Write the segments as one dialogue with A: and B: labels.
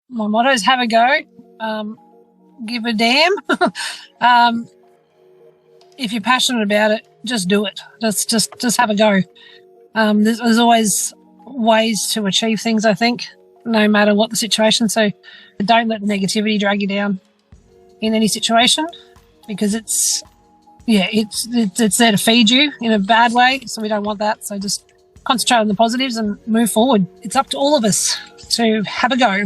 A: my motto is have a go, give a damn. If you're passionate about it, just do it. Just have a go. There's always ways to achieve things, I think, no matter what the situation. So don't let the negativity drag you down in any situation, because it's there to feed you in a bad way. So we don't want that. So just concentrate on the positives and move forward. It's up to all of us to have a go.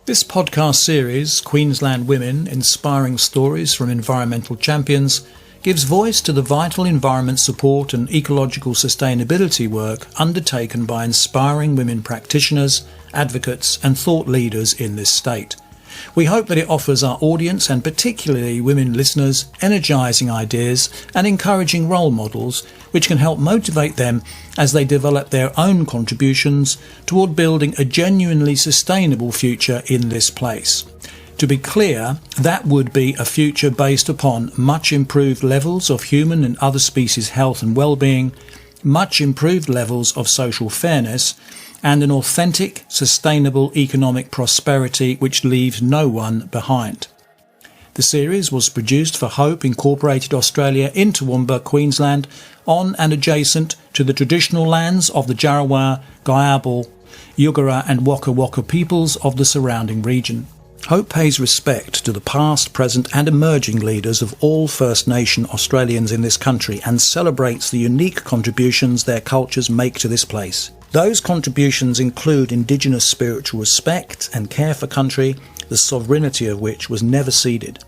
B: This podcast series, Queensland Women, Inspiring Stories from Environmental Champions, gives voice to the vital environment support and ecological sustainability work undertaken by inspiring women practitioners, advocates and thought leaders in this state. We hope that it offers our audience, and particularly women listeners, energising ideas and encouraging role models which can help motivate them as they develop their own contributions toward building a genuinely sustainable future in this place. To be clear, that would be a future based upon much improved levels of human and other species health and well-being, much improved levels of social fairness, and an authentic, sustainable economic prosperity which leaves no one behind. The series was produced for Hope Incorporated Australia in Toowoomba, Queensland, on and adjacent to the traditional lands of the Jarawar, Gayabal, Yugara and Waka Waka peoples of the surrounding region. Hope pays respect to the past, present and emerging leaders of all First Nation Australians in this country and celebrates the unique contributions their cultures make to this place. Those contributions include Indigenous spiritual respect and care for country, the sovereignty of which was never ceded.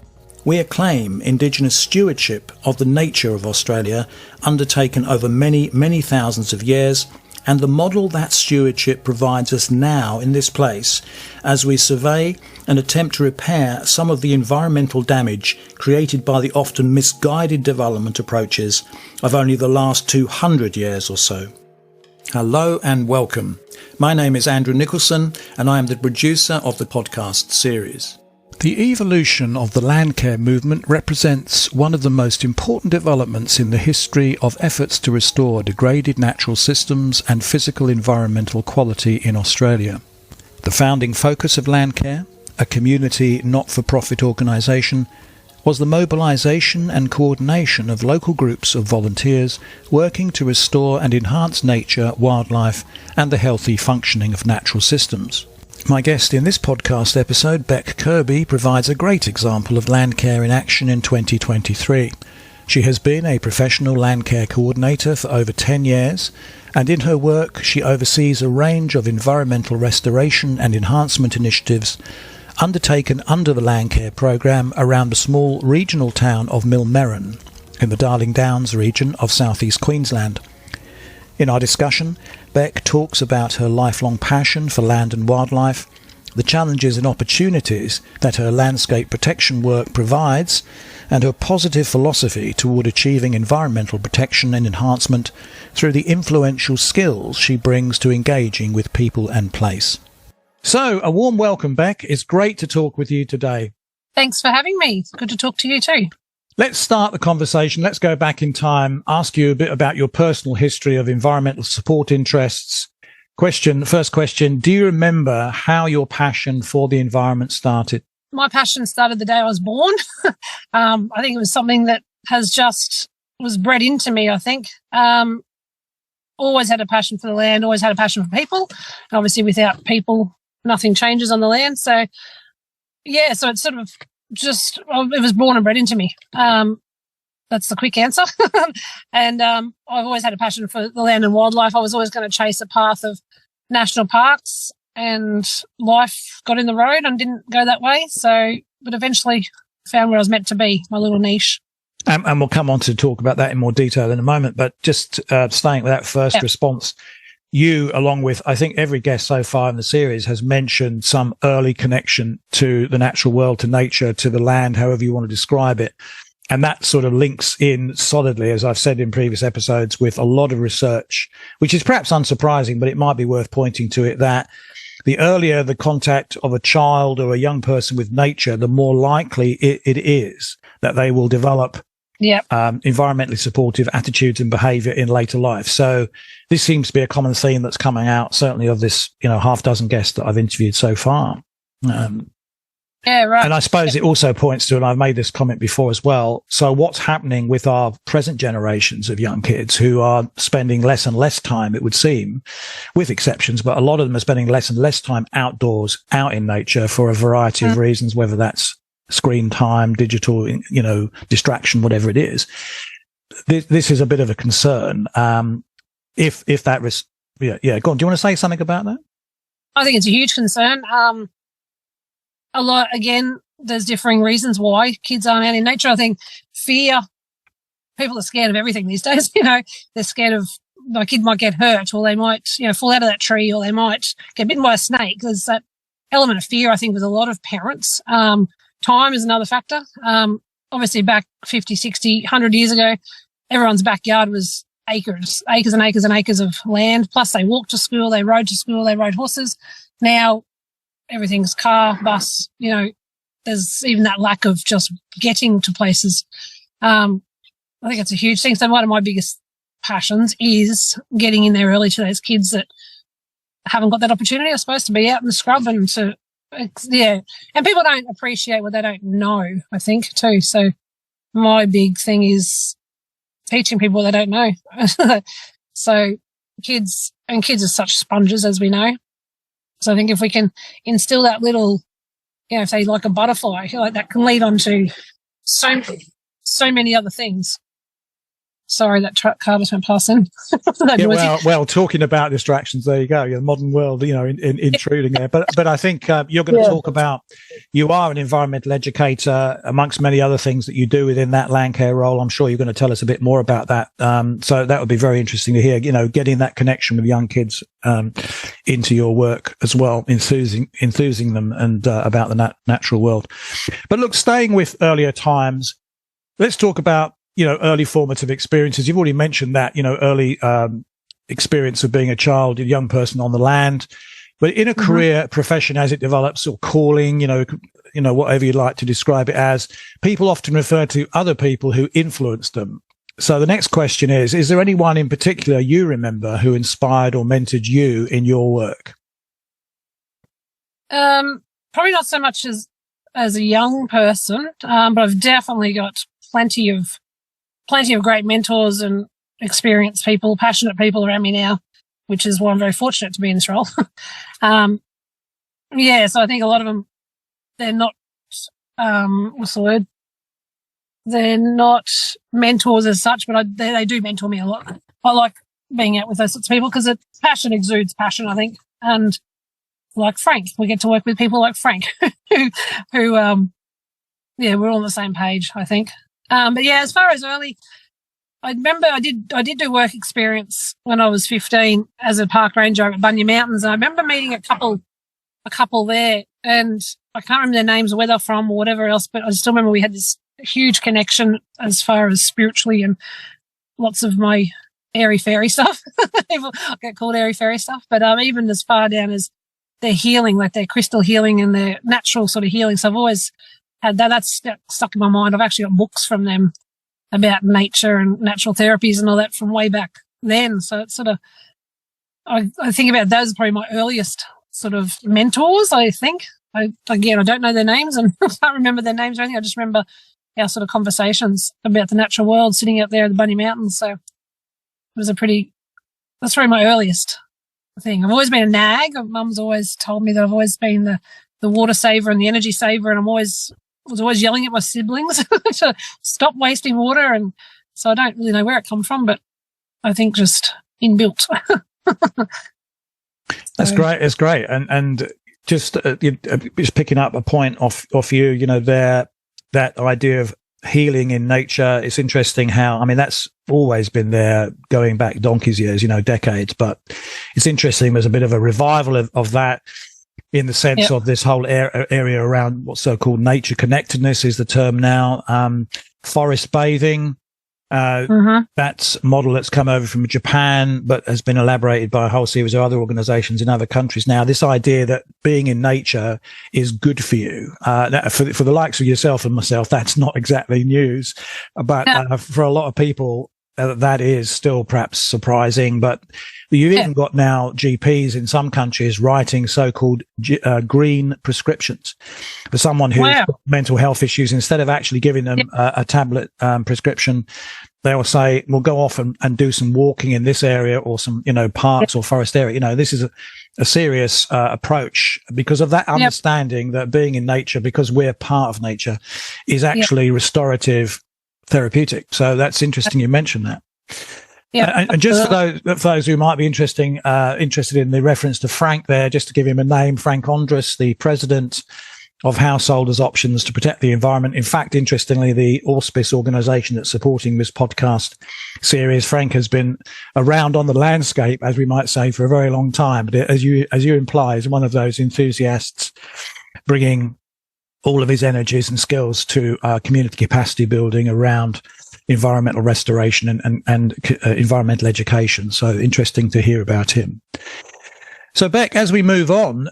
B: We acclaim Indigenous stewardship of the nature of Australia, undertaken over many, many thousands of years, and the model that stewardship provides us now in this place as we survey and attempt to repair some of the environmental damage created by the often misguided development approaches of only the last 200 years or so. Hello and welcome. My name is Andrew Nicholson and I am the producer of the podcast series. The evolution of the LANDCARE movement represents one of the most important developments in the history of efforts to restore degraded natural systems and physical environmental quality in Australia. The founding focus of LANDCARE, a community not-for-profit organisation, was the mobilisation and coordination of local groups of volunteers working to restore and enhance nature, wildlife and the healthy functioning of natural systems. My guest in this podcast episode, KIRBY, provides a great example of LANDCARE in action in 2023. She has been a professional LANDCARE coordinator for over 10 years, and in her work she oversees a range of environmental restoration and enhancement initiatives undertaken under the LANDCARE programme around the small regional town of Millmerran in the Darling Downs region of southeast Queensland. In our discussion, Beck talks about her lifelong passion for land and wildlife, the challenges and opportunities that her landscape protection work provides, and her positive philosophy toward achieving environmental protection and enhancement through the influential skills she brings to engaging with people and place. So, a warm welcome, Beck. It's great to talk with you today.
A: Thanks for having me. It's good to talk to you too.
B: Let's start the conversation. Let's go back in time, ask you a bit about your personal history of environmental support interests. First question, do you remember how your passion for the environment started?
A: My passion started the day I was born. I think it was something that was bred into me, I think. Always had a passion for the land, always had a passion for people. And obviously without people, nothing changes on the land. So it's sort of it was born and bred into me. That's the quick answer. And I've always had a passion for the land and wildlife. I was always going to chase a path of national parks, and life got in the road and didn't go that way. But eventually found where I was meant to be, my little niche.
B: And we'll come on to talk about that in more detail in a moment. But just staying with that first response, you, along with, I think, every guest so far in the series has mentioned some early connection to the natural world, to nature, to the land, however you want to describe it. And that sort of links in solidly, as I've said in previous episodes, with a lot of research, which is perhaps unsurprising, but it might be worth pointing to it, that the earlier the contact of a child or a young person with nature, the more likely it is that they will develop environmentally supportive attitudes and behaviour in later life. So this seems to be a common theme that's coming out, certainly of this, half dozen guests that I've interviewed so far.
A: Yeah, right.
B: And I suppose it also points to, and I've made this comment before as well, so what's happening with our present generations of young kids who are spending less and less time, it would seem, with exceptions, but a lot of them are spending less and less time outdoors, out in nature for a variety of reasons, whether that's screen time, digital, distraction, whatever it is. This is a bit of a concern. If that was, go on. Do you want to say something about that?
A: I think it's a huge concern. A lot, again, there's differing reasons why kids aren't out in nature. I think fear, people are scared of everything these days. They're scared of my kid might get hurt, or they might, fall out of that tree, or they might get bitten by a snake. There's that element of fear, I think, with a lot of parents. Time is another factor. Obviously back 50, 60, 100 years ago, everyone's backyard was acres and acres and acres of land. Plus they walked to school, they rode to school, they rode horses. Now everything's car, bus, there's even that lack of just getting to places. I think it's a huge thing. So one of my biggest passions is getting in there early to those kids that haven't got that opportunity, I suppose, to be out in the scrub and to, and people don't appreciate what they don't know, I think, too. So my big thing is teaching people what they don't know. So kids are such sponges, as we know. So I think if we can instill that little, if they like a butterfly, like that can lead on to so many other things. Sorry, that car just went past then.
B: Well, talking about distractions, there you go. The modern world, intruding there. But I think you're going to talk about, you are an environmental educator, amongst many other things that you do within that LANDCARE role. I'm sure you're going to tell us a bit more about that. So that would be very interesting to hear, getting that connection with young kids into your work as well, enthusing them and about the natural world. But look, staying with earlier times, let's talk about early formative experiences. You've already mentioned that, early experience of being a child, a young person on the land. But in a career, profession as it develops, or calling, whatever you like to describe it as, people often refer to other people who influenced them. So the next question is there anyone in particular you remember who inspired or mentored you in your work?
A: Probably not so much as a young person, but I've definitely got plenty of great mentors and experienced people, passionate people around me now, which is why I'm very fortunate to be in this role. So I think a lot of them, they're not, what's the word? They're not mentors as such, but they do mentor me a lot. I like being out with those sorts of people because passion exudes passion, I think. And like Frank, we get to work with people like Frank who we're all on the same page, I think. But yeah, as far as early, I remember I did do work experience when I was 15 as a park ranger at Bunya Mountains. And I remember meeting a couple there, and I can't remember their names or where they're from or whatever else, but I still remember we had this huge connection as far as spiritually and lots of my airy-fairy stuff. People get called airy-fairy stuff, but even as far down as their healing, like their crystal healing and their natural sort of healing. So I've always had that's stuck in my mind. I've actually got books from them about nature and natural therapies and all that from way back then. So it's sort of, I think about those are probably my earliest sort of mentors, I think. I don't know their names and I can't remember their names or anything. I just remember our sort of conversations about the natural world sitting up there at the Bunya Mountains. So it was that's probably my earliest thing. I've always been a nag. Mum's always told me that I've always been the water saver and the energy saver, and I was always yelling at my siblings to stop wasting water. And so I don't really know where it come from, but I think just inbuilt.
B: That's great. It's great. And just picking up a point off you, that idea of healing in nature. It's interesting how, that's always been there going back donkey's years, decades, but it's interesting. There's a bit of a revival of that in the sense of this whole area around what's so-called nature connectedness is the term now. Forest bathing, That's a model that's come over from Japan, but has been elaborated by a whole series of other organizations in other countries. Now, this idea that being in nature is good for you, for the likes of yourself and myself, that's not exactly news. But for a lot of people, that is still perhaps surprising. But you've even got now GPs in some countries writing so-called green prescriptions for someone who's got mental health issues. Instead of actually giving them a tablet prescription, they will say, "Well, go off and do some walking in this area or some, parks or forest area." This is a serious approach because of that understanding that being in nature, because we're part of nature, is actually restorative, therapeutic. So that's interesting you mentioned that. And just for those who might be interested in the reference to Frank there, just to give him a name, Frank Andrus, the president of Householders Options to Protect the Environment. In fact, interestingly, the auspice organisation that's supporting this podcast series, Frank has been around on the landscape, as we might say, for a very long time. But as you imply, is one of those enthusiasts bringing all of his energies and skills to community capacity building around environmental restoration and environmental education. So interesting to hear about him. So Beck, as we move on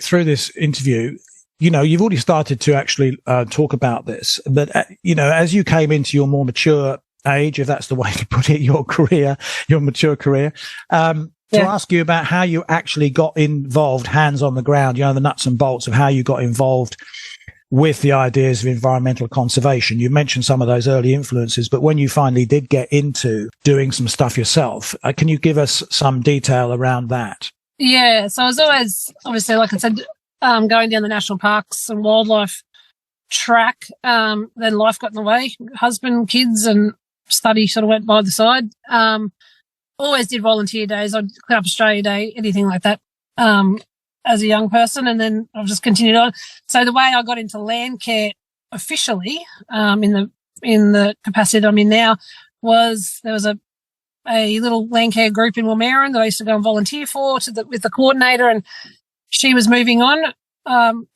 B: through this interview, you've already started to actually talk about this, but as you came into your more mature age, if that's the way to put it, your mature career, to ask you about how you actually got involved, hands on the ground, the nuts and bolts of how you got involved with the ideas of environmental conservation. You mentioned some of those early influences, but when you finally did get into doing some stuff yourself, can you give us some detail around that?
A: Yeah, so I was always, obviously, like I said, going down the national parks and wildlife track. Then life got in the way. Husband, kids, and study sort of went by the side. Always did volunteer days. I'd Clean Up Australia Day, anything like that. As a young person, and then I've just continued on. So the way I got into LANDCARE officially, in the capacity that I'm in now, was there was a little LANDCARE group in Millmerran that I used to go and volunteer for with the coordinator, and she was moving on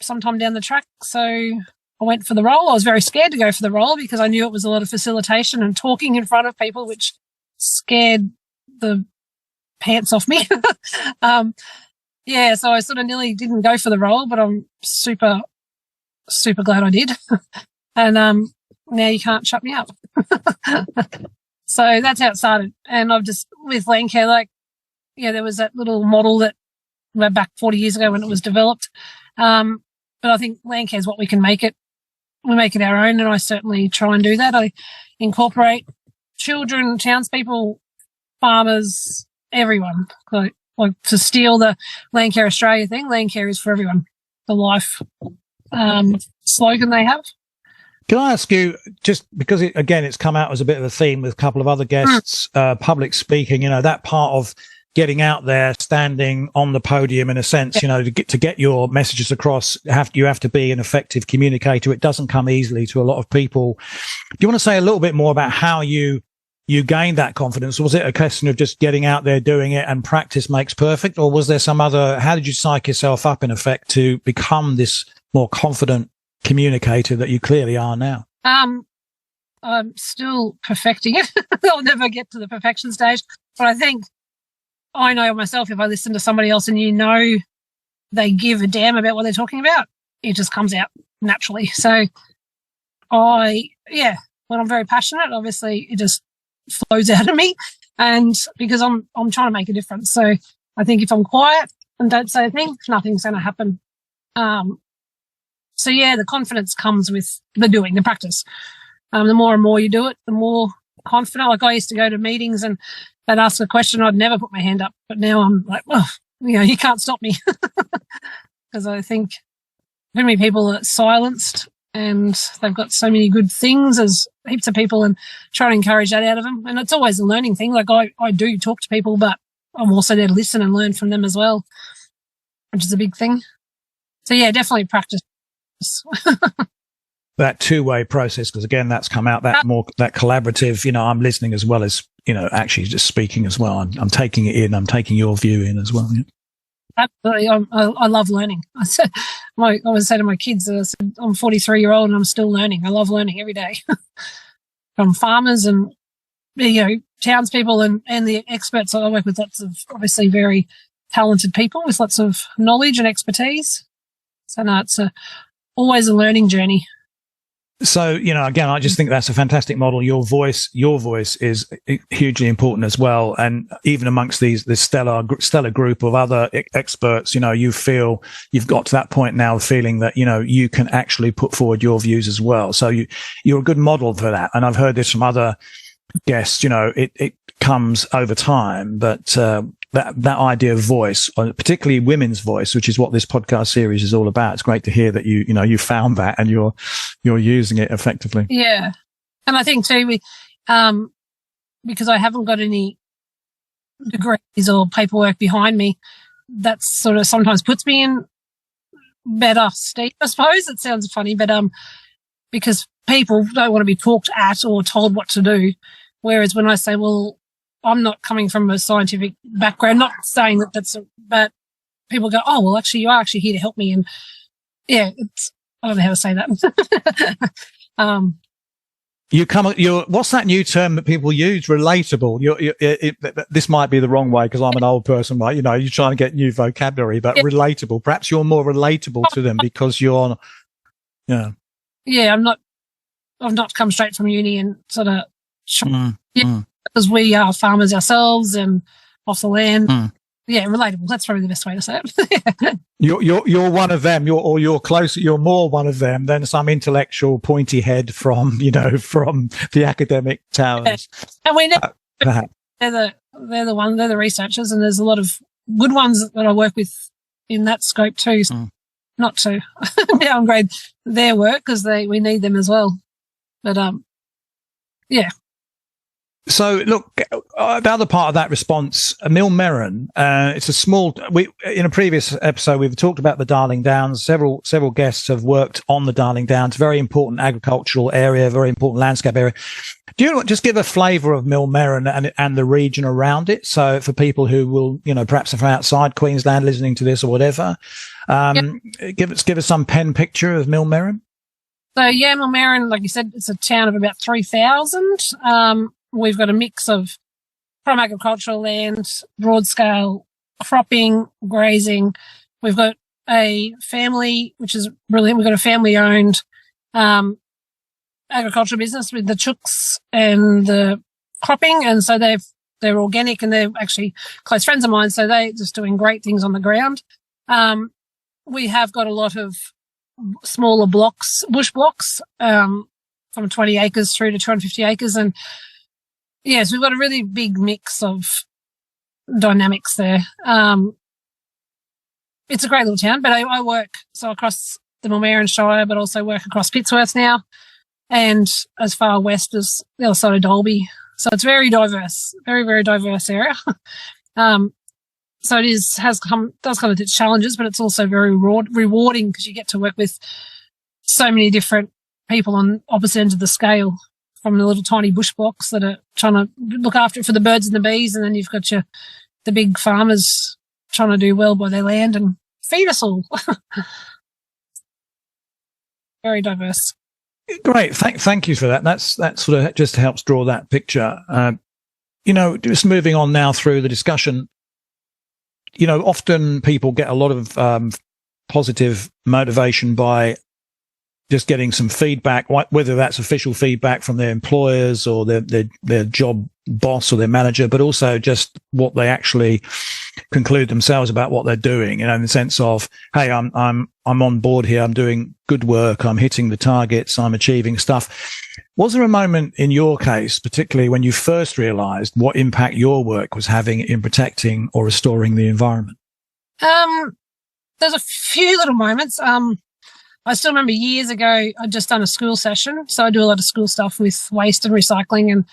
A: sometime down the track. So I went for the role. I was very scared to go for the role because I knew it was a lot of facilitation and talking in front of people, which scared the pants off me. So I sort of nearly didn't go for the role, but I'm super, super glad I did. And now you can't shut me up. So that's how it started. And I've just, with LANDCARE, there was that little model that went back 40 years ago when it was developed. But I think LANDCARE is what we can make it. We make it our own, and I certainly try and do that. I incorporate children, townspeople, farmers, everyone. Like to steal the LANDCARE Australia thing, LANDCARE is for everyone, the life slogan they have.
B: Can I ask you, just because it's come out as a bit of a theme with a couple of other guests, public speaking, that part of getting out there, standing on the podium in a sense, to get your messages across, you have to be an effective communicator. It doesn't come easily to a lot of people. Do you want to say a little bit more about how you gained that confidence? Was it a question of just getting out there, doing it, and practice makes perfect? Or was there some other, how did you psych yourself up in effect to become this more confident communicator that you clearly are now?
A: I'm still perfecting it. I'll never get to the perfection stage, but I think I know myself, if I listen to somebody else and they give a damn about what they're talking about, it just comes out naturally. So when I'm very passionate, obviously it just flows out of me, and because I'm trying to make a difference. So I think if I'm quiet and don't say a thing, nothing's going to happen. The confidence comes with the doing, the practice. The more and more you do it, the more confident. Like I used to go to meetings and they'd ask a question, I'd never put my hand up, but now I'm like, well, you can't stop me, because I think too many people are silenced. And they've got so many good things as heaps of people, and try to encourage that out of them. And it's always a learning thing. Like I do talk to people, but I'm also there to listen and learn from them as well, which is a big thing. So definitely practice.
B: That two-way process, because again, that's come out, that collaborative, I'm listening as well as, actually just speaking as well. I'm taking it in. I'm taking your view in as well. Yeah.
A: Absolutely. I love learning. I always say to my kids, I said, I'm 43-year-old and I'm still learning. I love learning every day from farmers and townspeople and the experts. I work with lots of obviously very talented people with lots of knowledge and expertise. So no, it's always a learning journey.
B: So, again, I just think that's a fantastic model. Your voice is hugely important as well. And even amongst this stellar group of other experts, you feel you've got to that point now feeling that, you can actually put forward your views as well. So you're a good model for that. And I've heard this from other guests, it comes over time, but, that idea of voice, particularly women's voice, which is what this podcast series is all about. It's great to hear that you found that and you're using it effectively.
A: Yeah. And I think too, because I haven't got any degrees or paperwork behind me, that sort of sometimes puts me in better state, I suppose. It sounds funny, but, because people don't want to be talked at or told what to do. Whereas when I say, well, I'm not coming from a scientific background, not saying but people go, oh, well, actually, you are actually here to help me. And yeah, I don't know how to say that.
B: What's that new term that people use? Relatable. This might be the wrong way because I'm an old person, right? You're trying to get new vocabulary, but relatable. Perhaps you're more relatable to them because you're,
A: Yeah, I've not come straight from uni and sort of, because we are farmers ourselves and off the land. Yeah, relatable. That's probably the best way to say it.
B: You're one of them. You're closer. You're more one of them than some intellectual pointy head from from the academic towers.
A: Yeah. And we know they're the researchers, and there's a lot of good ones that I work with in that scope too. So not to downgrade their work because we need them as well. But yeah.
B: So look, the other part of that response, Millmerran, it's a small, in a previous episode, we've talked about the Darling Downs. Several guests have worked on the Darling Downs, very important agricultural area, very important landscape area. Do you just give a flavour of Millmerran and the region around it? So for people who will, perhaps from outside Queensland listening to this or whatever, give us some pen picture of Millmerran.
A: So yeah, Millmerran, like you said, it's a town of about 3,000. We've got a mix of from agricultural land, broad scale cropping, grazing. We've got a family, which is brilliant. We've got a family owned, agricultural business with the chooks and the cropping. And so they're organic and they're actually close friends of mine. So they're just doing great things on the ground. We have got a lot of smaller blocks, bush blocks, from 20 acres through to 250 acres. And yes, we've got a really big mix of dynamics there. It's a great little town, but I work across the Millmerran Shire, but also work across Pittsworth now and as far west as the other side of Dalby. So it's very diverse, very, very diverse area. So it does come with its challenges, but it's also very rewarding because you get to work with so many different people on opposite ends of the scale, from the little tiny bush blocks that are trying to look after it for the birds and the bees, and then you've got the big farmers trying to do well by their land and feed us all. Very diverse.
B: Great, thank you for that. That sort of just helps draw that picture. Just moving on now through the discussion. Often people get a lot of positive motivation by just getting some feedback, whether that's official feedback from their employers or their job boss or their manager, but also just what they actually conclude themselves about what they're doing, in the sense of, hey, I'm on board here, I'm doing good work, I'm hitting the targets, I'm achieving stuff. Was there a moment in your case, particularly when you first realized what impact your work was having in protecting or restoring the environment?
A: There's a few little moments. I still remember years ago, I'd just done a school session. So I do a lot of school stuff with waste and recycling and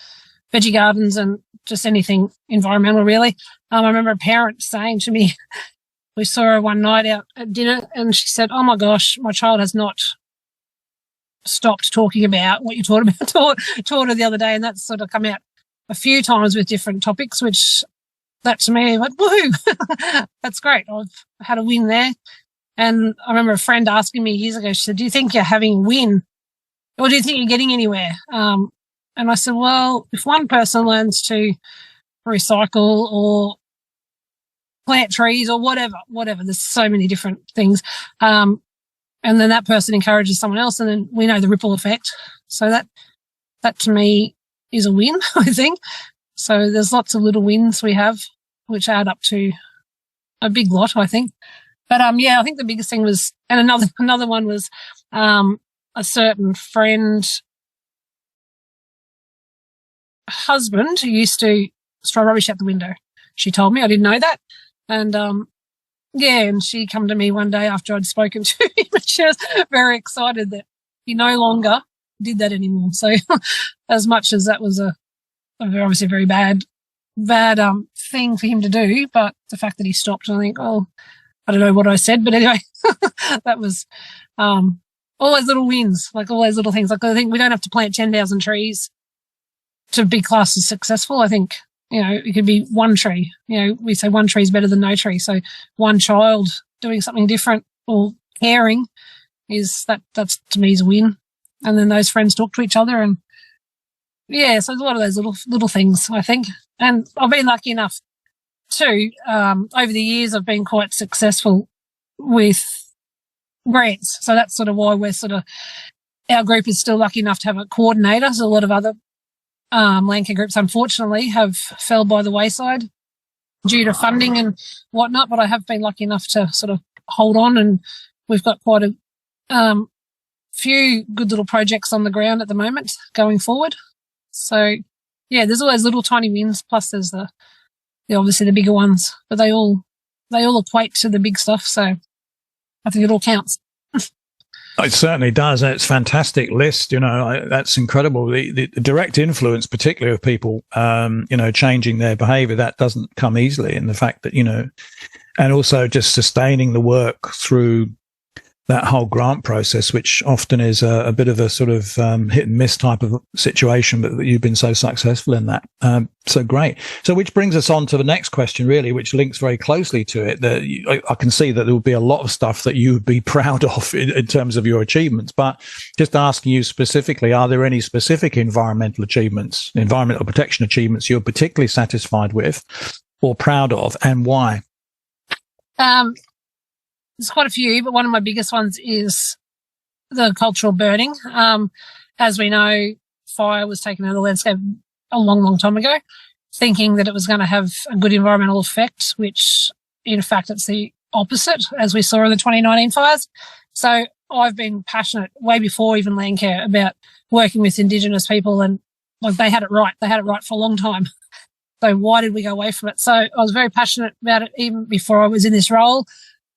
A: veggie gardens and just anything environmental, really. I remember a parent saying to me, we saw her one night out at dinner and she said, oh my gosh, my child has not stopped talking about what you taught her the other day. And that's sort of come out a few times with different topics, which that to me, like, woohoo, that's great. I've had a win there. And I remember a friend asking me years ago, she said, do you think you're having a win or do you think you're getting anywhere? And I said, well, if one person learns to recycle or plant trees or whatever, there's so many different things. And then that person encourages someone else, and then we know the ripple effect. So that to me is a win, I think. So there's lots of little wins we have, which add up to a big lot, I think. But I think the biggest thing was, and another one was a certain friend husband who used to throw rubbish out the window. She told me, I didn't know that. And and she come to me one day after I'd spoken to him, and she was very excited that he no longer did that anymore. So as much as that was a obviously very bad thing for him to do, but the fact that he stopped, I think, I don't know what I said, but anyway, that was all those little wins, like all those little things. Like I think we don't have to plant 10,000 trees to be classed as successful. I think, it could be one tree. We say one tree is better than no tree. So one child doing something different or caring that's to me is a win. And then those friends talk to each other, and so there's a lot of those little things, I think. And I've been lucky enough too. Over the years, I've been quite successful with grants. So that's sort of why our group is still lucky enough to have a coordinator. So a lot of other LANDCARE groups, unfortunately, have fell by the wayside due to funding and whatnot. But I have been lucky enough to sort of hold on, and we've got quite a few good little projects on the ground at the moment going forward. So, there's always little tiny wins, plus there's the obviously the bigger ones, but they all equate to the big stuff. So I think it all counts.
B: It certainly does. It's a fantastic list. That's incredible. The direct influence, particularly of people, changing their behaviour, that doesn't come easily. And the fact that, and also just sustaining the work through that whole grant process, which often is a bit of a sort of hit and miss type of situation, but you've been so successful in that. So great. So which brings us on to the next question, really, which links very closely to it. I can see that there will be a lot of stuff that you would be proud of in terms of your achievements, but just asking you specifically, are there any specific environmental protection achievements you're particularly satisfied with or proud of, and why?
A: There's quite a few, but one of my biggest ones is the cultural burning. As we know, fire was taken out of the landscape a long, long time ago, thinking that it was going to have a good environmental effect, which in fact it's the opposite, as we saw in the 2019 fires. So I've been passionate way before even LANDCARE about working with Indigenous people, and like they had it right. They had it right for a long time. So why did we go away from it? So I was very passionate about it even before I was in this role.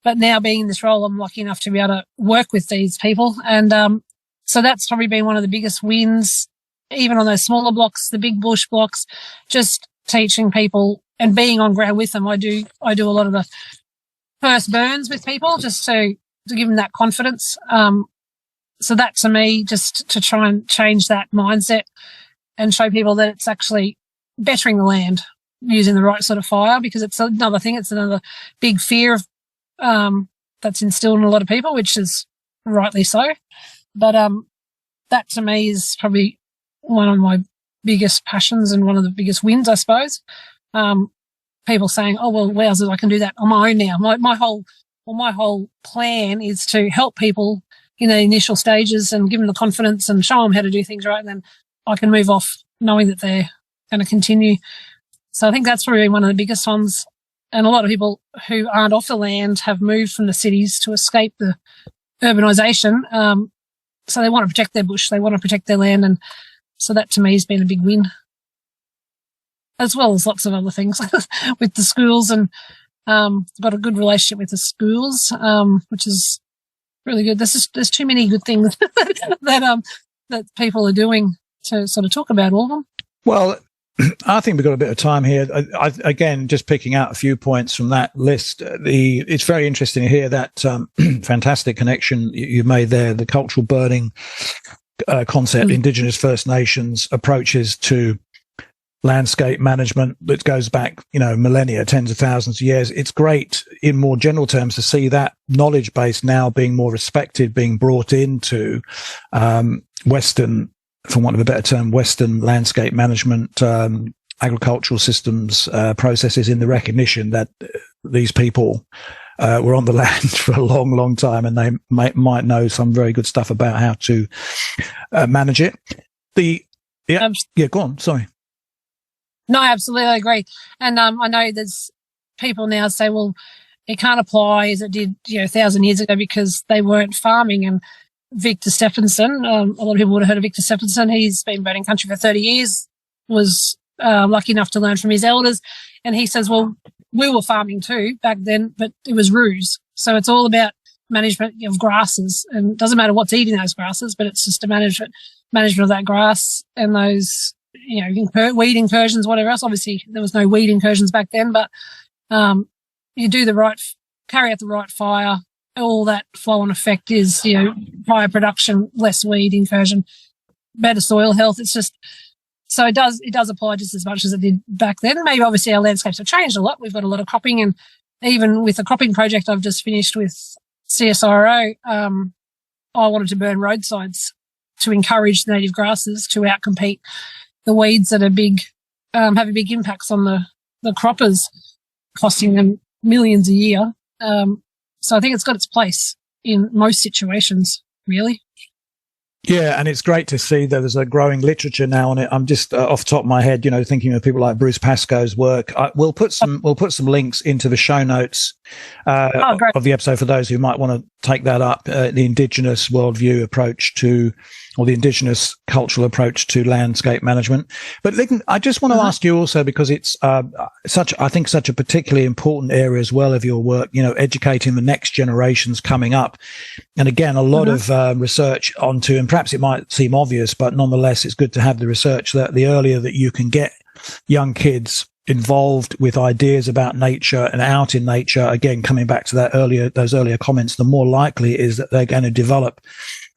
A: But now being in this role, I'm lucky enough to be able to work with these people. And so that's probably been one of the biggest wins, even on those smaller blocks, the big bush blocks, just teaching people and being on ground with them. I do a lot of the first burns with people just to give them that confidence. So that to me, just to try and change that mindset and show people that it's actually bettering the land using the right sort of fire, because it's another thing. It's another big fear of that's instilled in a lot of people, which is rightly so. But that to me is probably one of my biggest passions and one of the biggest wins, I suppose. People saying, "Oh well, wowzers, I can do that on my own now." My whole plan is to help people in the initial stages and give them the confidence and show them how to do things right, and then I can move off knowing that they're going to continue. So I think that's probably one of the biggest ones. And a lot of people who aren't off the land have moved from the cities to escape the urbanisation. So they want to protect their bush, they want to protect their land. And so that to me has been a big win, as well as lots of other things with the schools. And got a good relationship with the schools, which is really good. There's too many good things that people are doing to sort of talk about all of them.
B: Well, I think we've got a bit of time here. Again, just picking out a few points from that list. It's very interesting to hear that fantastic connection you made there, the cultural burning concept, Indigenous First Nations approaches to landscape management that goes back, millennia, tens of thousands of years. It's great in more general terms to see that knowledge base now being more respected, being brought into Western for want of a better term, Western landscape management, agricultural systems, processes, in the recognition that these people were on the land for a long, long time, and they might know some very good stuff about how to manage it. Go on. Sorry.
A: No, absolutely, I agree. And I know there's people now say, well, it can't apply as it did, 1,000 years ago because they weren't farming. And Victor Stephenson, a lot of people would have heard of Victor Stephenson. He's been burning country for 30 years, was lucky enough to learn from his elders. And he says, well, we were farming too back then, but it was ruse. So it's all about management of grasses, and it doesn't matter what's eating those grasses, but it's just a management of that grass and those, weed incursions, whatever else. Obviously, there was no weed incursions back then, but you do carry out the right fire. All that flow-on effect is, higher production, less weed incursion, better soil health. It's just, so it does apply just as much as it did back then. Maybe obviously our landscapes have changed a lot. We've got a lot of cropping, and even with the cropping project I've just finished with CSIRO, I wanted to burn roadsides to encourage native grasses to outcompete the weeds that are have a big impacts on the croppers, costing them millions a year. So I think it's got its place in most situations, really.
B: Yeah, and it's great to see that there's a growing literature now on it. I'm just off the top of my head, thinking of people like Bruce Pascoe's work. We'll put some links into the show notes of the episode for those who might want to take that up. The Indigenous worldview approach or the Indigenous cultural approach to landscape management. But I just want to ask you also, because it's such a particularly important area as well of your work, educating the next generations coming up. And again, a lot of research onto, and perhaps it might seem obvious, but nonetheless, it's good to have the research that the earlier that you can get young kids involved with ideas about nature and out in nature, again, coming back to those earlier comments, the more likely it is that they're going to develop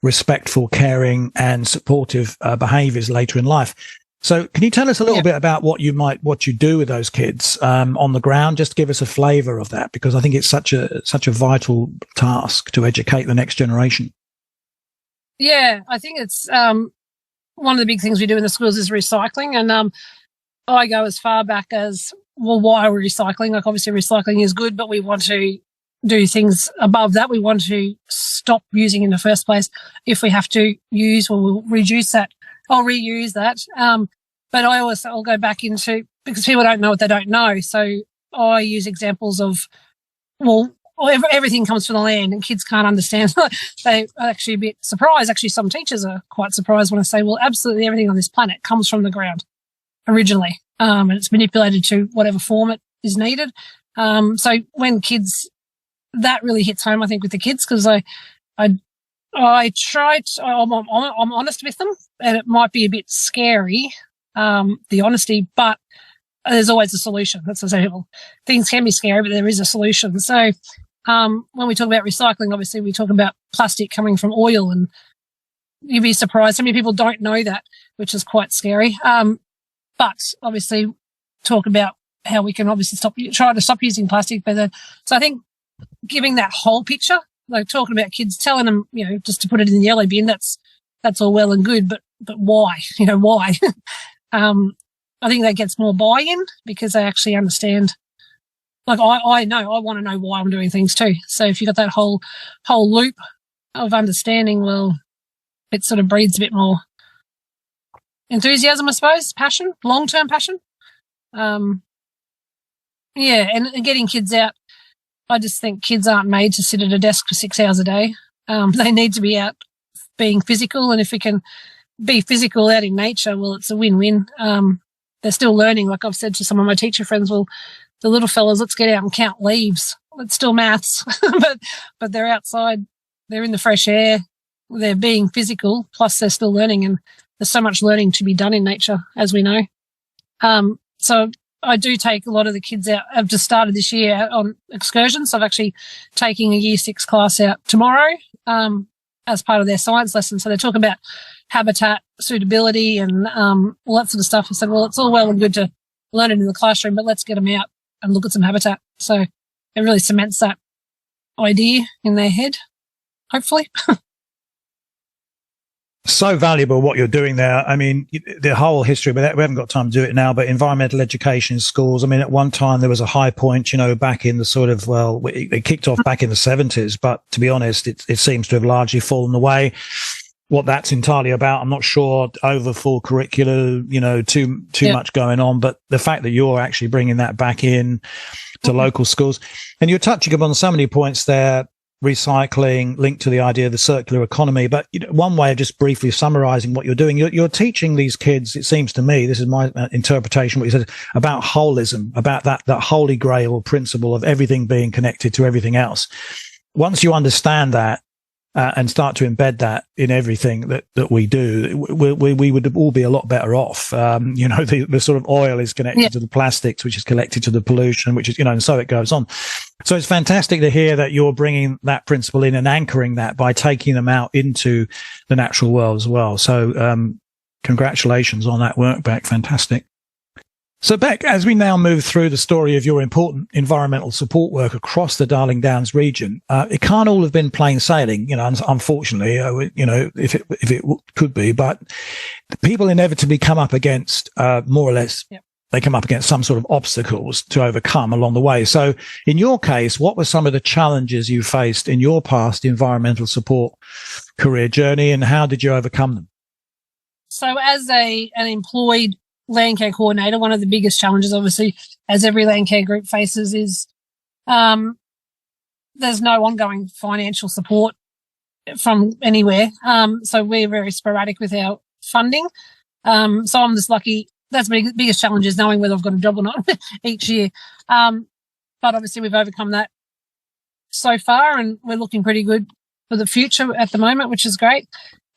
B: respectful, caring and supportive behaviors later in life. So can you tell us a little bit about what you do with those kids on the ground? Just give us a flavour of that, because I think it's such a vital task to educate the next generation.
A: Yeah, I think it's one of the big things we do in the schools is recycling, and I go as far back as, well, why are we recycling? Like, obviously recycling is good, but we want to do things above that. We want to stop using in the first place. If we have to use, we'll reduce that. I'll reuse that. But I'll go back into, because people don't know what they don't know. So I use examples of, well, everything comes from the land, and kids can't understand. They are actually a bit surprised. Actually, some teachers are quite surprised when I say, well, absolutely everything on this planet comes from the ground originally. And it's manipulated to whatever form it is needed. So when kids, that really hits home, I think, with the kids, because I'm honest with them, and it might be a bit scary, the honesty, but there's always a solution. That's what I say. Well, things can be scary, but there is a solution. So when we talk about recycling, obviously we talk about plastic coming from oil, and you'd be surprised how many people don't know that, which is quite scary. But obviously talk about how we can obviously try to stop using plastic. So I think giving that whole picture, like talking about kids, telling them, just to put it in the yellow bin, that's all well and good, but why? Why? I think that gets more buy-in, because they actually understand. Like I know, I want to know why I'm doing things too. So if you've got that whole loop of understanding, well, it sort of breeds a bit more enthusiasm, I suppose, passion, long-term passion. And getting kids out. I just think kids aren't made to sit at a desk for 6 hours a day. They need to be out being physical, and if we can be physical out in nature, well, it's a win-win. They're still learning. Like I've said to some of my teacher friends, well, the little fellas, let's get out and count leaves. It's still maths, but they're outside, they're in the fresh air, they're being physical, plus they're still learning, and there's so much learning to be done in nature, as we know. So I do take a lot of the kids out. I've just started this year out on excursions. So I'm actually taking a year 6 class out tomorrow as part of their science lesson. So they're talking about habitat suitability and all that sort of stuff. I said, well, it's all well and good to learn it in the classroom, but let's get them out and look at some habitat. So it really cements that idea in their head, hopefully.
B: So valuable what you're doing there. I mean, the whole history, but we haven't got time to do it now, but environmental education in schools. I mean, at one time there was a high point, back in the sort of, well, it kicked off back in the 70s, but to be honest, it seems to have largely fallen away. What that's entirely about, I'm not sure. Over full curricula, too much going on, but the fact that you're actually bringing that back in to local schools, and you're touching upon so many points there, recycling, linked to the idea of the circular economy. But one way of just briefly summarizing what you're doing, you're teaching these kids, it seems to me, this is my interpretation, what you said about holism, about that holy grail principle of everything being connected to everything else. Once you understand that, and start to embed that in everything that we do, we would all be a lot better off. The sort of oil is connected to the plastics, which is connected to the pollution, which is, and so it goes on. So it's fantastic to hear that you're bringing that principle in and anchoring that by taking them out into the natural world as well. So, congratulations on that work, Beck. Fantastic. So, Beck, as we now move through the story of your important environmental support work across the Darling Downs region, it can't all have been plain sailing, unfortunately, if it could be, but people inevitably come up against, more or less, they come up against some sort of obstacles to overcome along the way. So in your case, what were some of the challenges you faced in your past environmental support career journey, and how did you overcome them?
A: So as an employed LANDCARE coordinator, one of the biggest challenges, obviously, as every LANDCARE group faces, is there's no ongoing financial support from anywhere. So we're very sporadic with our funding. So I'm just lucky. That's the biggest challenge, is knowing whether I've got a job or not each year. But obviously we've overcome that so far, and we're looking pretty good for the future at the moment, which is great.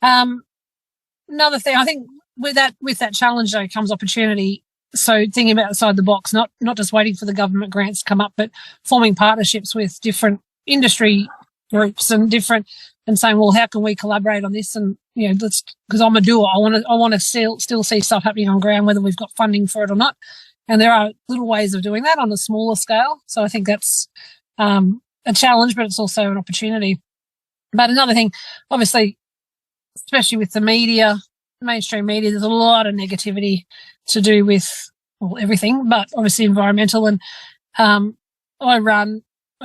A: Another thing, I think, with that challenge, though, comes opportunity. So thinking about outside the box, not just waiting for the government grants to come up, but forming partnerships with different industry groups and saying, well, how can we collaborate on this? And, because I'm a doer, I want to still see stuff happening on ground, whether we've got funding for it or not. And there are little ways of doing that on a smaller scale. So I think that's a challenge, but it's also an opportunity. But another thing, obviously, especially with the media, mainstream media, there's a lot of negativity to do with everything, but obviously environmental. And I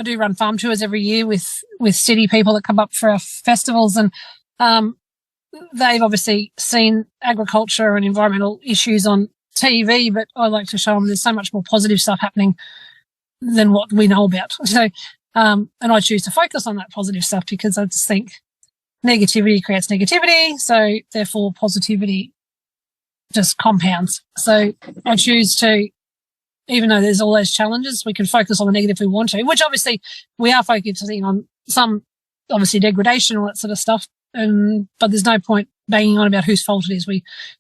A: do run farm tours every year with city people that come up for our festivals, and they've obviously seen agriculture and environmental issues on TV, but I like to show them there's so much more positive stuff happening than what we know about. So, and I choose to focus on that positive stuff because I just think negativity creates negativity, so therefore positivity just compounds. So I choose to, even though there's all those challenges, we can focus on the negative if we want to, which obviously we are focusing on some, obviously, degradation, all that sort of stuff. But there's no point banging on about whose fault it is.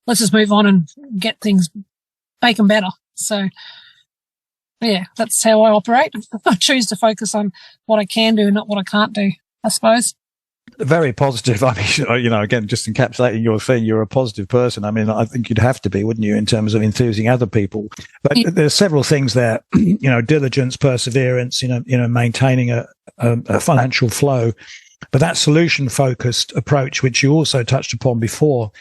A: Let's just move on and get things, make them better. So yeah, that's how I operate. I choose to focus on what I can do, not what I can't do, I suppose.
B: Very positive. I mean, again, just encapsulating your thing, you're a positive person. I mean, I think you'd have to be, wouldn't you, in terms of enthusing other people? But there's several things there, diligence, perseverance, maintaining a financial flow. But that solution-focused approach, which you also touched upon before,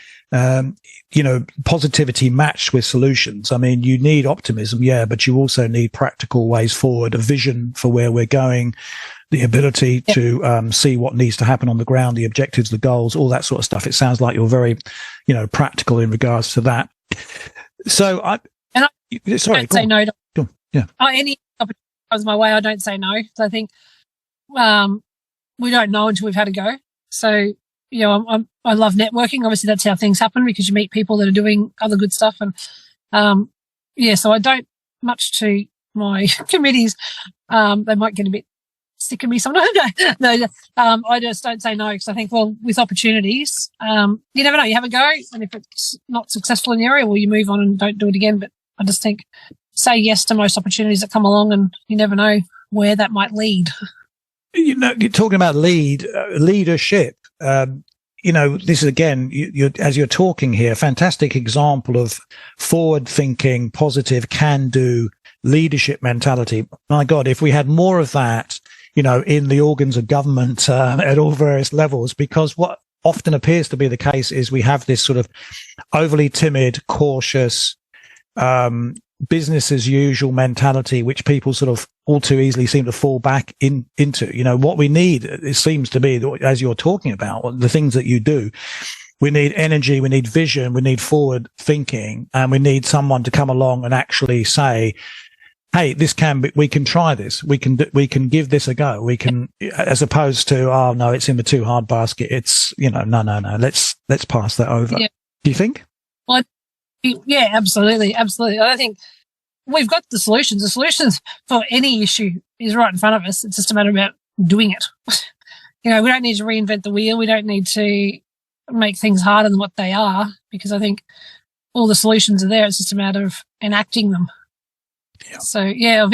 B: positivity matched with solutions. I mean, you need optimism, yeah, but you also need practical ways forward, a vision for where we're going, the ability to see what needs to happen on the ground, the objectives, the goals, all that sort of stuff. It sounds like you're very, practical in regards to that. So don't say no. Yeah.
A: Any opportunity comes my way, I don't say no. So I think we don't know until we've had a go. So, I love networking. Obviously, that's how things happen, because you meet people that are doing other good stuff. And, so I don't much to my committees. They might get a bit sick of me sometimes. I just don't say no, because I think, well, with opportunities, you never know. You have a go, and if it's not successful in the area, well, you move on and don't do it again. But I just think say yes to most opportunities that come along, and you never know where that might lead.
B: You're talking about leadership. This is, again, as you're talking here, fantastic example of forward-thinking, positive, can-do leadership mentality. My God, if we had more of that, in the organs of government at all various levels, because what often appears to be the case is we have this sort of overly timid, cautious, business as usual mentality, which people sort of all too easily seem to fall back into. You know, what we need, it seems to be, as you're talking about, the things that you do, we need energy, we need vision, we need forward thinking, and we need someone to come along and actually say, hey, we can try this. We can give this a go. We can, as opposed to, oh no, it's in the too hard basket. It's, you know, no. Let's pass that over. Yeah. Do you think?
A: Well, yeah, absolutely. Absolutely. I think we've got the solutions. The solutions for any issue is right in front of us. It's just a matter about doing it. You know, we don't need to reinvent the wheel. We don't need to make things harder than what they are, because I think all the solutions are there. It's just a matter of enacting them. Yeah. So, yeah,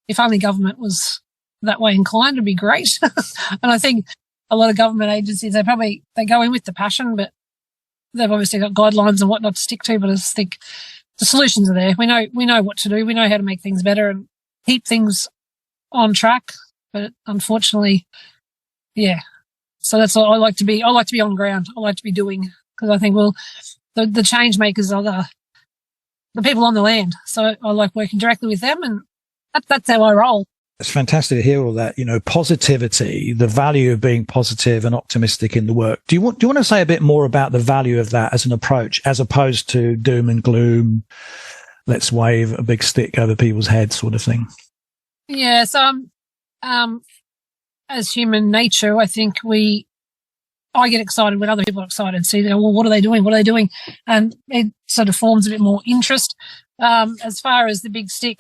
A: if only government was that way inclined, it'd be great. And I think a lot of government agencies, they go in with the passion, but they've obviously got guidelines and what not to stick to. But I just think the solutions are there. We know what to do. We know how to make things better and keep things on track. But unfortunately, yeah. So that's all I like to be. I like to be on ground. I like to be doing, because I think, well, the change makers are the people on the land. So I like working directly with them, and that's how I roll.
B: It's fantastic to hear all that, you know, positivity, the value of being positive and optimistic in the work. Do you want to say a bit more about the value of that as an approach, as opposed to doom and gloom, let's wave a big stick over people's heads sort of thing?
A: Yeah. So, as human nature, I think I get excited when other people are excited. See, well, what are they doing? What are they doing? And it sort of forms a bit more interest. As far as the big stick,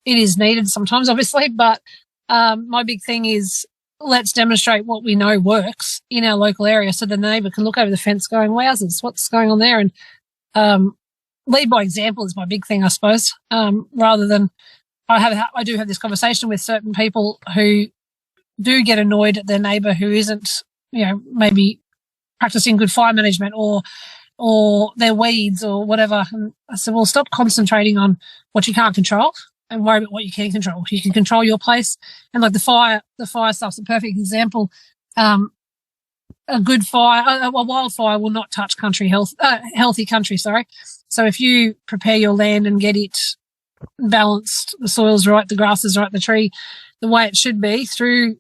A: it is needed sometimes, obviously, but my big thing is, let's demonstrate what we know works in our local area, so the neighbour can look over the fence going, wowzers, what's going on there? And lead by example is my big thing, I suppose, rather than I do have this conversation with certain people who do get annoyed at their neighbour who isn't, you know, maybe practicing good fire management or their weeds or whatever. And I said, well, stop concentrating on what you can't control and worry about what you can control. You can control your place. And like the fire stuff's a perfect example. A good fire, a wildfire will not touch healthy country, sorry. So if you prepare your land and get it balanced, the soil's right, the grass is right, the tree, the way it should be, through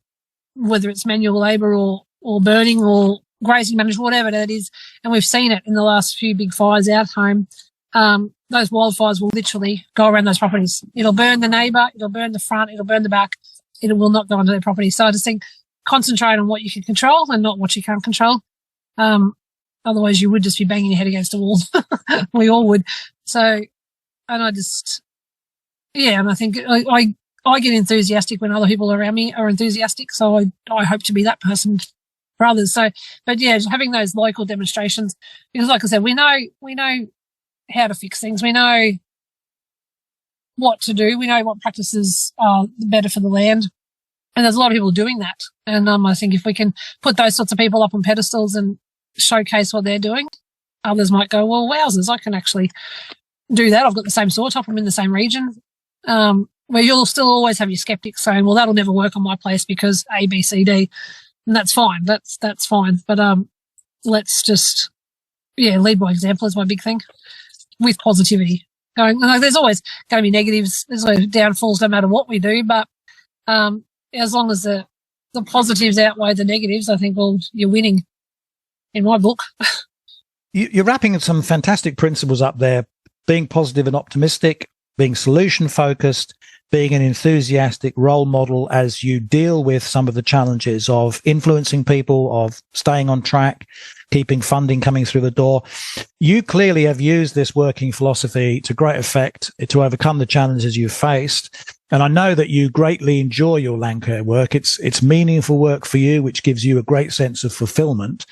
A: whether it's manual labour or burning or grazing management, whatever that is. And we've seen it in the last few big fires out home. Those wildfires will literally go around those properties. It'll burn the neighbour, it'll burn the front, it'll burn the back. It will not go onto their property. So I just think concentrate on what you can control and not what you can't control. Otherwise you would just be banging your head against a wall. We all would. So, and I just, yeah, and I think I get enthusiastic when other people around me are enthusiastic. So I hope to be that person for others. So, but yeah, having those local demonstrations, because like I said, we know how to fix things. We know what to do. We know what practices are better for the land. And there's a lot of people doing that. And I think if we can put those sorts of people up on pedestals and showcase what they're doing, others might go, well, wowzers, I can actually do that. I've got the same soil type. I'm in the same region. Where you'll still always have your skeptics saying, well, that'll never work on my place because A, B, C, D. And that's fine. That's fine. But let's just, lead by example is my big thing, with positivity. There's always going to be negatives. There's always downfalls no matter what we do. But as long as the positives outweigh the negatives, I think, well, you're winning in my book.
B: You're wrapping some fantastic principles up there, being positive and optimistic, being solution-focused, being an enthusiastic role model as you deal with some of the challenges of influencing people, of staying on track, keeping funding coming through the door. You clearly have used this working philosophy to great effect to overcome the challenges you've faced. And I know that you greatly enjoy your LANDCARE work. It's meaningful work for you, which gives you a great sense of fulfillment.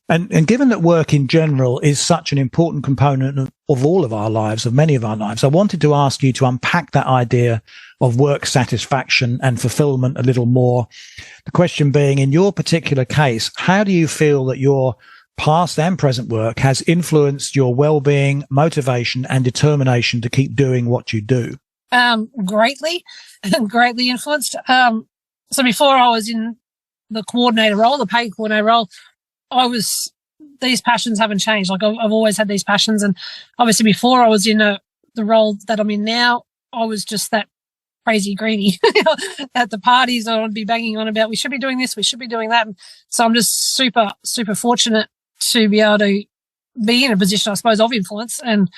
B: And given that work in general is such an important component of all of our lives, of many of our lives, I wanted to ask you to unpack that idea of work satisfaction and fulfillment a little more. The question being, in your particular case, how do you feel that your past and present work has influenced your well-being, motivation, and determination to keep doing what you do?
A: Greatly influenced. So before I was in the coordinator role, the pay coordinator role, these passions haven't changed. Like I've always had these passions, and obviously before I was in the role that I'm in now, I was just that crazy greenie at the parties. I would be banging on about we should be doing this, we should be doing that. And so I'm just super, super fortunate to be able to be in a position, I suppose, of influence. And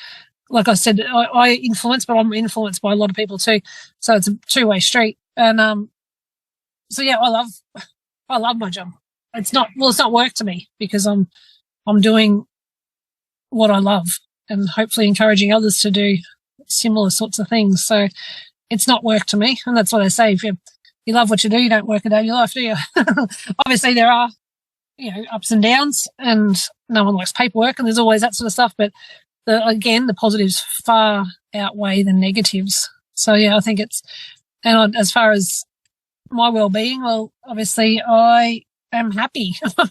A: like I said, I influence, but I'm influenced by a lot of people too. So it's a two-way street. And so yeah, I love my job. It's not work to me because I'm doing what I love and hopefully encouraging others to do similar sorts of things. So it's not work to me. And that's what I say. If you love what you do, you don't work a day in your life, do you? Obviously there are, ups and downs, and no one likes paperwork, and there's always that sort of stuff. But the positives far outweigh the negatives. So yeah, I think and as far as my well-being, well, obviously I am happy. I'm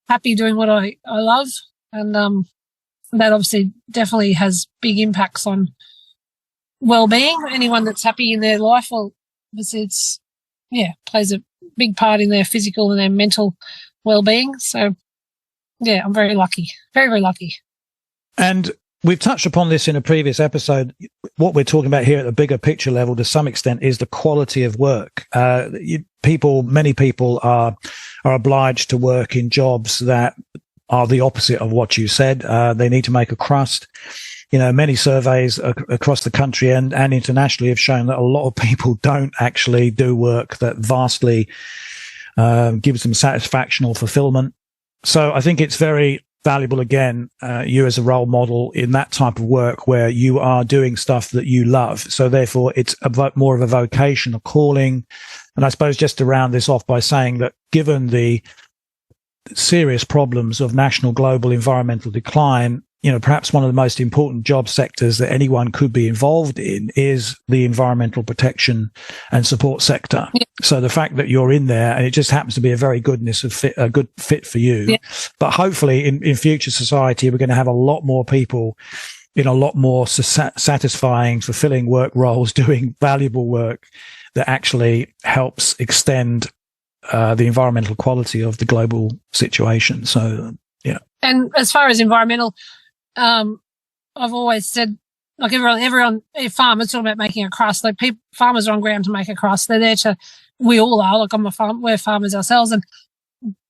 A: happy doing what I love. And that obviously definitely has big impacts on well-being. Anyone that's happy in their life, well, obviously plays a big part in their physical and their mental well-being. So yeah, I'm very lucky, very, very lucky.
B: And we've touched upon this in a previous episode. What we're talking about here at the bigger picture level, to some extent, is the quality of work. Many people are obliged to work in jobs that are the opposite of what you said. They need to make a crust. Many surveys across the country and internationally have shown that a lot of people don't actually do work that vastly gives them satisfaction or fulfillment. So I think it's very valuable, again, you as a role model in that type of work where you are doing stuff that you love. So therefore it's more of a vocation, a calling. And I suppose just to round this off by saying that given the serious problems of national global environmental decline, perhaps one of the most important job sectors that anyone could be involved in is the environmental protection and support sector. Yeah. So the fact that you're in there, and it just happens to be a good fit for you. Yeah. But hopefully in future society, we're going to have a lot more people in a lot more satisfying, fulfilling work roles, doing valuable work that actually helps extend the environmental quality of the global situation. So, yeah.
A: And as far as environmental, I've always said, like everyone, farmers talk about making a crust. Like farmers are on ground to make a crust. They're there we all are. Like we're farmers ourselves.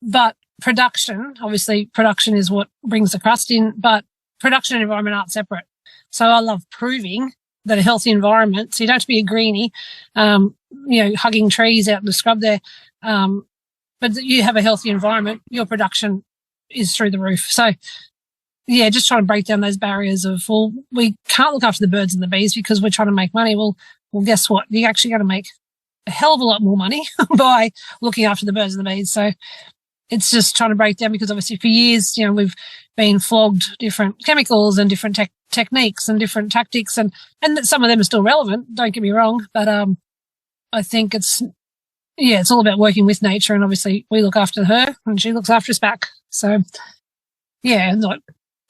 A: But production is what brings the crust in. But production and environment aren't separate. So I love proving that a healthy environment. So you don't have to be a greenie, hugging trees out in the scrub there. But you have a healthy environment. Your production is through the roof. So, yeah, just trying to break down those barriers of, well, we can't look after the birds and the bees because we're trying to make money. Well, guess what? You're actually going to make a hell of a lot more money by looking after the birds and the bees. So it's just trying to break down, because obviously for years, we've been flogged different chemicals and different techniques and different tactics, and some of them are still relevant. Don't get me wrong, but I think it's all about working with nature, and obviously we look after her and she looks after us back. So yeah,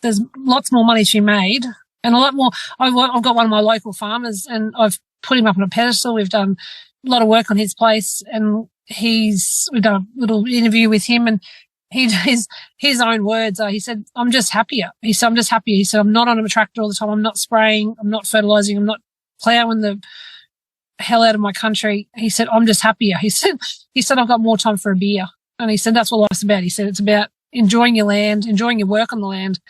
A: there's lots more money to be made, and a lot more. I've got one of my local farmers, and I've put him up on a pedestal. We've done a lot of work on his place, and we've done a little interview with him, and his own words are, he said, I'm just happier. He said, I'm just happier. He said, I'm not on a tractor all the time. I'm not spraying. I'm not fertilizing. I'm not plowing the hell out of my country. He said, I'm just happier. He said, I've got more time for a beer. And he said, that's what life's about. He said, it's about enjoying your land, enjoying your work on the land,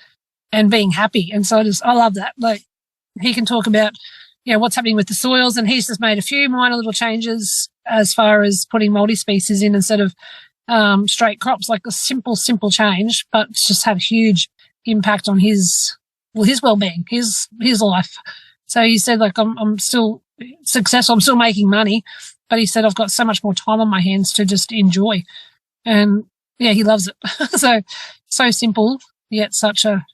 A: and being happy. And so I love that. Like, he can talk about, what's happening with the soils, and he's just made a few minor little changes as far as putting multi-species in instead of straight crops, like a simple change, but it's just had a huge impact on his well-being, his life. So he said, like, I'm still successful, I'm still making money, but he said, I've got so much more time on my hands to just enjoy. And yeah, he loves it. So simple, yet such a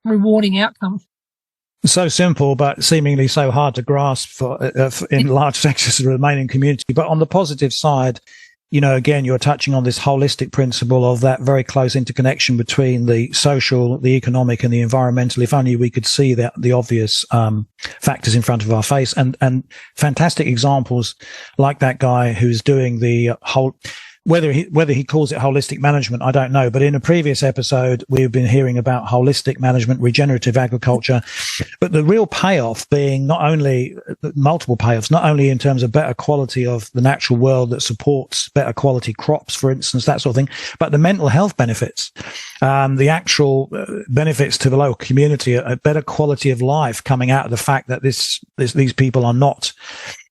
A: rewarding outcome.
B: So simple, but seemingly so hard to grasp in large sections of the remaining community. But on the positive side, again, you're touching on this holistic principle of that very close interconnection between the social, the economic, and the environmental. If only we could see the obvious factors in front of our face, and fantastic examples like that guy who's doing the whole. whether he calls it holistic management, I don't know. But in a previous episode, we've been hearing about holistic management, regenerative agriculture, but the real payoff being not only multiple payoffs, not only in terms of better quality of the natural world that supports better quality crops, for instance, that sort of thing, but the mental health benefits, the actual benefits to the local community, a better quality of life coming out of the fact that these people are not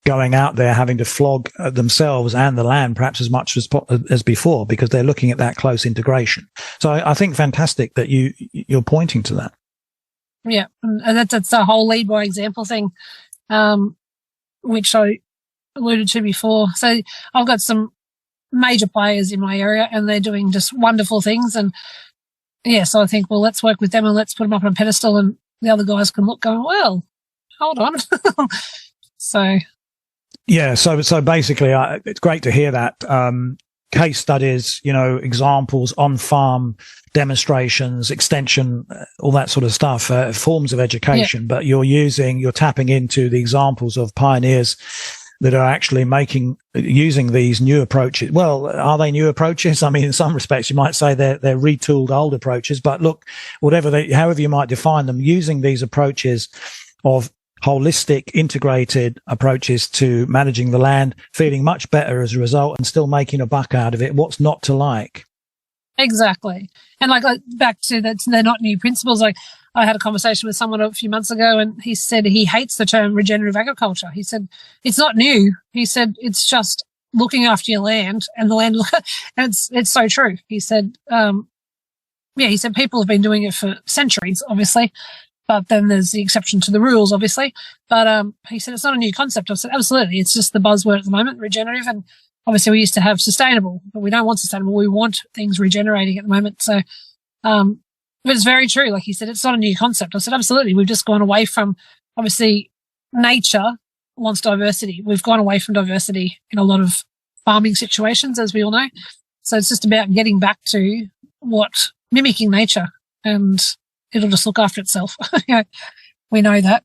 B: going out there having to flog themselves and the land perhaps as much as before, because they're looking at that close integration. So I think fantastic that you're pointing to that.
A: Yeah, and that's the whole lead by example thing, which I alluded to before. So I've got some major players in my area, and they're doing just wonderful things. And yeah, so I think, well, let's work with them and let's put them up on a pedestal, and the other guys can look going, well, hold on. So.
B: Yeah, so basically, it's great to hear that. Case studies, examples, on-farm demonstrations, extension, all that sort of stuff, forms of education. Yeah. But you're tapping into the examples of pioneers that are actually using these new approaches. Well, are they new approaches? I mean, in some respects, you might say they're retooled old approaches. But look, however you might define them, using these approaches of holistic, integrated approaches to managing the land, feeling much better as a result, and still making a buck out of it. What's not to like?
A: Exactly. And back to that, they're not new principles. I had a conversation with someone a few months ago, and he said he hates the term regenerative agriculture. He said it's not new. He said it's just looking after your land, and the land. And it's so true. He said, he said people have been doing it for centuries, obviously. But then there's the exception to the rules, obviously. But he said it's not a new concept. I said, absolutely. It's just the buzzword at the moment, regenerative. And obviously we used to have sustainable, but we don't want sustainable. We want things regenerating at the moment. So, but it's very true. Like he said, it's not a new concept. I said, absolutely. We've just gone away from, obviously, nature wants diversity. We've gone away from diversity in a lot of farming situations, as we all know. So it's just about getting back to mimicking nature, and it'll just look after itself. We know that.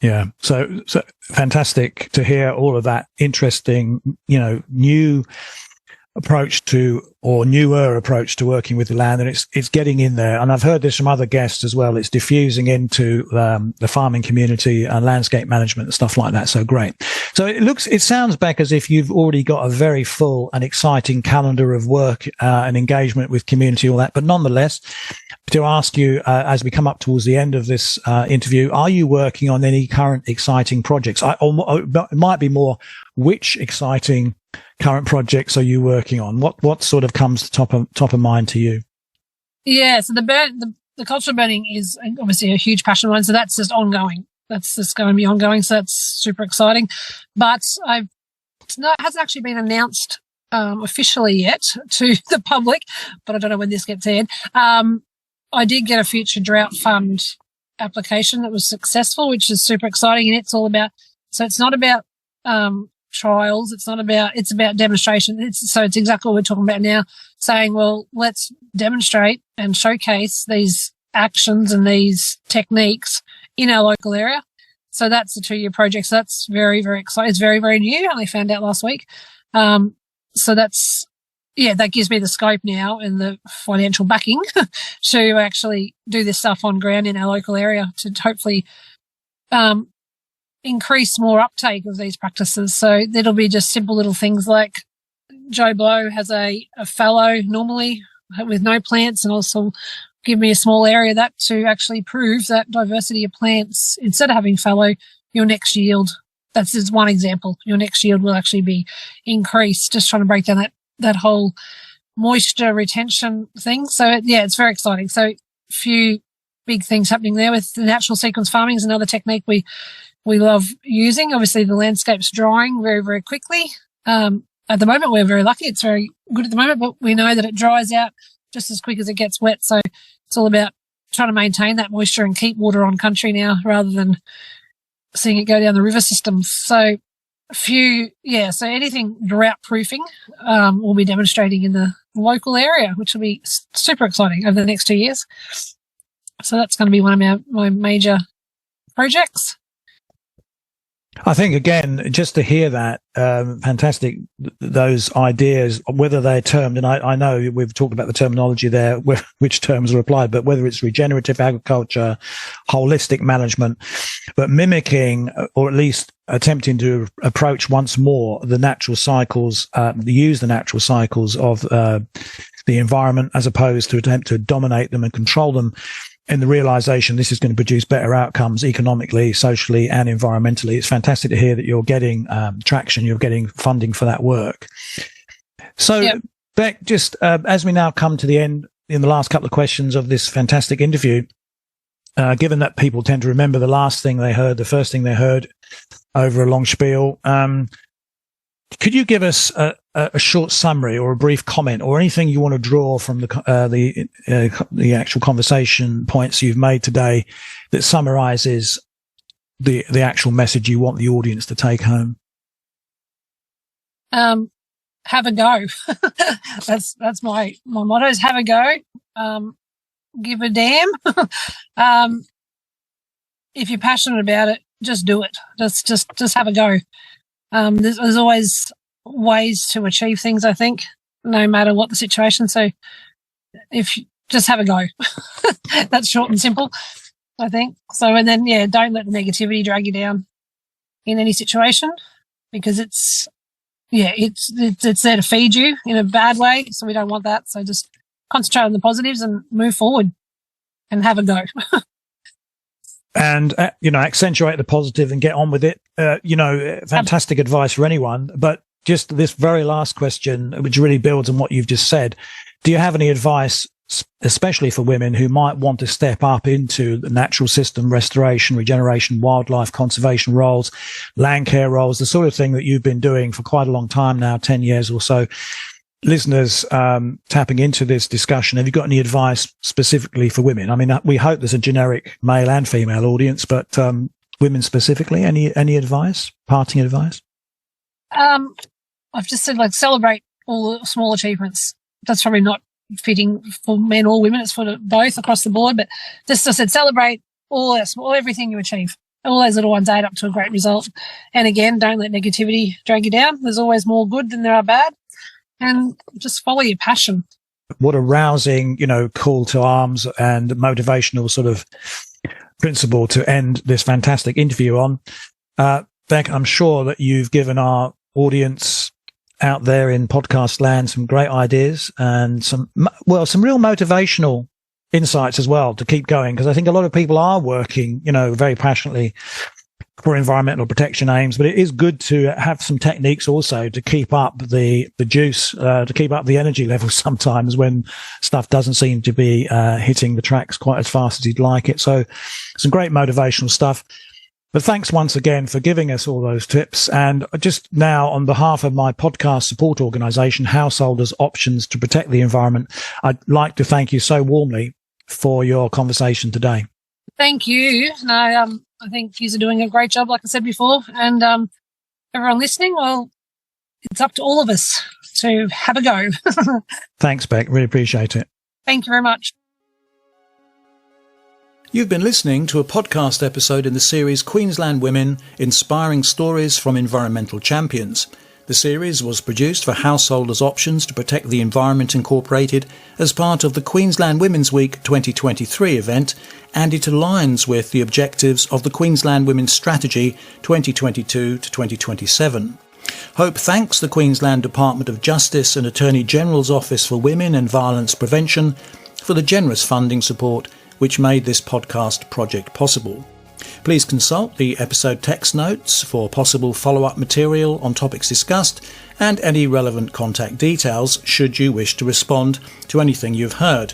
B: Yeah. So fantastic to hear all of that interesting, new approach to, or newer approach to working with the land. And it's getting in there. And I've heard this from other guests as well. It's diffusing into the farming community and landscape management and stuff like that. So great. So it sounds, Beck, as if you've already got a very full and exciting calendar of work and engagement with community, all that. But nonetheless, to ask you, as we come up towards the end of this interview, are you working on any current exciting projects? It might be more, which exciting current projects are you working on? What sort of comes top of mind to you?
A: Yeah, so the cultural burning is obviously a huge passion of mine. So that's just ongoing. That's just going to be ongoing. So that's super exciting. But it hasn't actually been announced officially yet to the public, but I don't know when this gets aired. I did get a future drought fund application that was successful, which is super exciting. And it's all about, so it's not about trials. It's about demonstration. It's exactly what we're talking about now, saying, well, let's demonstrate and showcase these actions and these techniques in our local area. So that's a 2-year project. So that's very, very exciting. It's very, very new. I only found out last week. So that gives me the scope now and the financial backing to actually do this stuff on ground in our local area to hopefully increase more uptake of these practices. So it'll be just simple little things like Joe Blow has a fallow normally with no plants, and also give me a small area that to actually prove that diversity of plants, instead of having fallow, your next yield, that's just one example, your next yield will actually be increased, just trying to break down that whole moisture retention thing. So it's very exciting. So a few big things happening there with the natural sequence farming is another technique we love using. Obviously the landscape's drying very, very quickly. At the moment we're very lucky. It's very good at the moment, but we know that it dries out just as quick as it gets wet. So it's all about trying to maintain that moisture and keep water on country now rather than seeing it go down the river system. So so anything drought proofing, we'll be demonstrating in the local area, which will be super exciting over the next 2 years. So that's going to be one of my major projects.
B: I think, again, just to hear that, fantastic, those ideas, whether they're termed, and I know we've talked about the terminology there, which terms are applied, but whether it's regenerative agriculture, holistic management, but mimicking, or at least attempting to approach once more the natural cycles, use the natural cycles of the environment, as opposed to attempt to dominate them and control them, in the realization this is going to produce better outcomes economically, socially, and environmentally. It's fantastic to hear that you're getting traction, you're getting funding for that work. So, yep. Beck, just as we now come to the end, in the last couple of questions of this fantastic interview, given that people tend to remember the last thing they heard, the first thing they heard over a long spiel, could you give us a short summary or a brief comment or anything you want to draw from the actual conversation points you've made today that summarizes the actual message you want the audience to take home?
A: Have a go. that's my motto is have a go. Give a damn. If you're passionate about it, just do it. Just have a go. There's always ways to achieve things, I think, no matter what the situation. So if you just have a go, that's short and simple, I think. So, and then, don't let the negativity drag you down in any situation, because it's there to feed you in a bad way. So we don't want that. So just concentrate on the positives and move forward and have a go.
B: And, accentuate the positive and get on with it. Fantastic advice for anyone. But just this very last question, which really builds on what you've just said. Do you have any advice, especially for women who might want to step up into the natural system restoration, regeneration, wildlife conservation roles, land care roles, the sort of thing that you've been doing for quite a long time now, 10 years or so? Listeners tapping into this discussion, have you got any advice specifically for women? I mean, we hope there's a generic male and female audience, but women specifically, any advice, parting advice? I've
A: just said, celebrate all the small achievements. That's probably not fitting for men or women. It's for both across the board. But just I said, celebrate everything you achieve. All those little ones add up to a great result. And again, don't let negativity drag you down. There's always more good than there are bad. And just follow your passion.
B: What a rousing, call to arms and motivational sort of principle to end this fantastic interview on. Beck, I'm sure that you've given our audience out there in podcast land some great ideas and some real motivational insights as well to keep going, because I think a lot of people are working, very passionately for environmental protection aims, but it is good to have some techniques also to keep up the juice, to keep up the energy levels sometimes when stuff doesn't seem to be hitting the tracks quite as fast as you'd like it. So some great motivational stuff. But thanks once again for giving us all those tips. And just now, on behalf of my podcast support organisation, Householders Options to Protect the Environment, I'd like to thank you so warmly for your conversation today.
A: Thank you. No, I think you are doing a great job, like I said before. And everyone listening, well, it's up to all of us to have a go.
B: Thanks, Beck. Really appreciate it.
A: Thank you very much.
B: You've been listening to a podcast episode in the series Queensland Women, Inspiring Stories from Environmental Champions. The series was produced for Householders Options to Protect the Environment Incorporated as part of the Queensland Women's Week 2023 event, and it aligns with the objectives of the Queensland Women's Strategy 2022 to 2027. Hope thanks the Queensland Department of Justice and Attorney General's Office for Women and Violence Prevention for the generous funding support which made this podcast project possible. Please consult the episode text notes for possible follow-up material on topics discussed and any relevant contact details should you wish to respond to anything you've heard.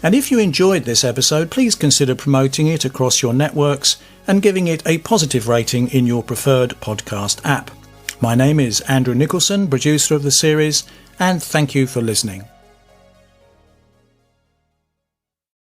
B: And if you enjoyed this episode, please consider promoting it across your networks and giving it a positive rating in your preferred podcast app. My name is Andrew Nicholson, producer of the series, and thank you for listening.